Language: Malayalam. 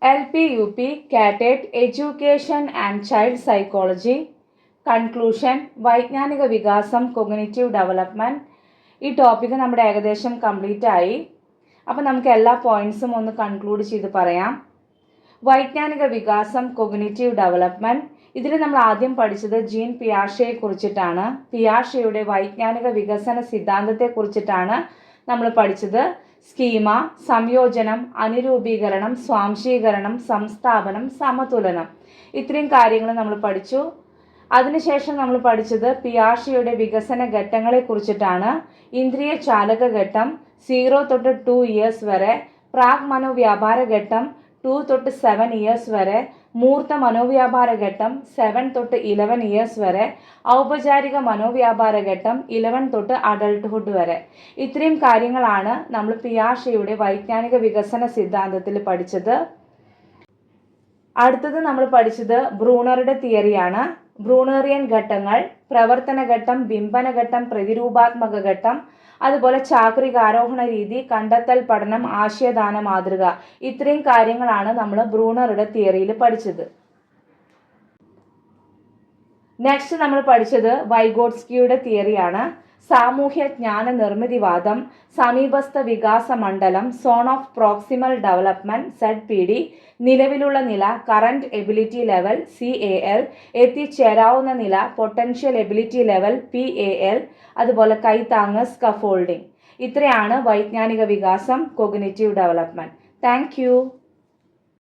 LP, UP, CATET, education and child psychology. Conclusion, വൈജ്ഞാനിക വികാസം, കൊഗ്നിറ്റീവ് ഡെവലപ്മെൻറ്റ്. ഈ ടോപ്പിക്ക് നമ്മുടെ ഏകദേശം കംപ്ലീറ്റ് ആയി. അപ്പോൾ നമുക്ക് എല്ലാ പോയിൻറ്സും ഒന്ന് കൺക്ലൂഡ് ചെയ്ത് പറയാം. വൈജ്ഞാനിക വികാസം, കൊഗ്നിറ്റീവ് ഡെവലപ്മെൻറ്റ്. ഇതിൽ നമ്മൾ ആദ്യം പഠിച്ചത് ജീൻ പിയാഷയെ കുറിച്ചിട്ടാണ്. പിയാഷയുടെ വൈജ്ഞാനിക വികസന സിദ്ധാന്തത്തെക്കുറിച്ചിട്ടാണ് നമ്മൾ പഠിച്ചത്. സ്കീമ, സംയോജനം, അനുരൂപീകരണം, സ്വാംശീകരണം, സംസ്ഥാപനം, സമതുലനം, ഇത്രയും കാര്യങ്ങൾ നമ്മൾ പഠിച്ചു. അതിനുശേഷം നമ്മൾ പഠിച്ചത് പിയാഷയുടെ വികസന ഘട്ടങ്ങളെക്കുറിച്ചിട്ടാണ്. ഇന്ദ്രിയ ചാലക ഘട്ടം 0 തൊട്ട് 2 ഇയേഴ്സ് വരെ, പ്രാഗ് മനോവ്യാപാര ഘട്ടം 2 തൊട്ട് 7 ഇയേഴ്സ് വരെ, മൂർത്ത മനോവ്യാപാര ഘട്ടം 7 തൊട്ട് 11 ഇയേഴ്സ് വരെ, ഔപചാരിക മനോവ്യാപാര ഘട്ടം 11 തൊട്ട് അഡൾട്ട്ഹുഡ് വരെ. ഇത്രയും കാര്യങ്ങളാണ് നമ്മൾ പിയാഷയുടെ വൈജ്ഞാനിക വികസന സിദ്ധാന്തത്തിൽ പഠിച്ചത്. അടുത്തത് നമ്മൾ പഠിച്ചത് ബ്രൂണറുടെ തിയറിയാണ്. ബ്രൂണറിയൻ ഘട്ടങ്ങൾ, പ്രവർത്തന ഘട്ടം, ബിംബന ഘട്ടം, പ്രതിരൂപാത്മക ഘട്ടം, അതുപോലെ ചാക്രികാരോഹണ രീതി, കണ്ടെത്തൽ പഠനം, ആശയദാന മാതൃക, ഇത്രയും കാര്യങ്ങളാണ് നമ്മൾ ബ്രൂണറുടെ തിയറിയിൽ പഠിച്ചത്. നെക്സ്റ്റ് നമ്മൾ പഠിച്ചത് വൈഗോട്സ്കിയുടെ തിയറിയാണ്. സാമൂഹ്യ ജ്ഞാന നിർമ്മിതിവാദം, സമീപസ്ഥ വികാസ മണ്ഡലം, zone of proximal development ZPD, നിലവിലുള്ള നില കറന്റ് എബിലിറ്റി ലെവൽ CAL, എത്തിച്ചേരാവുന്ന നില പൊട്ടൻഷ്യൽ എബിലിറ്റി ലെവൽ PAL, അതുപോലെ കൈത്താങ്ങ് സ്കഫോൾഡിംഗ്. ഇത്രയാണ് വൈജ്ഞാനിക വികാസം, കൊഗ്നിറ്റീവ് ഡെവലപ്മെന്റ്. താങ്ക്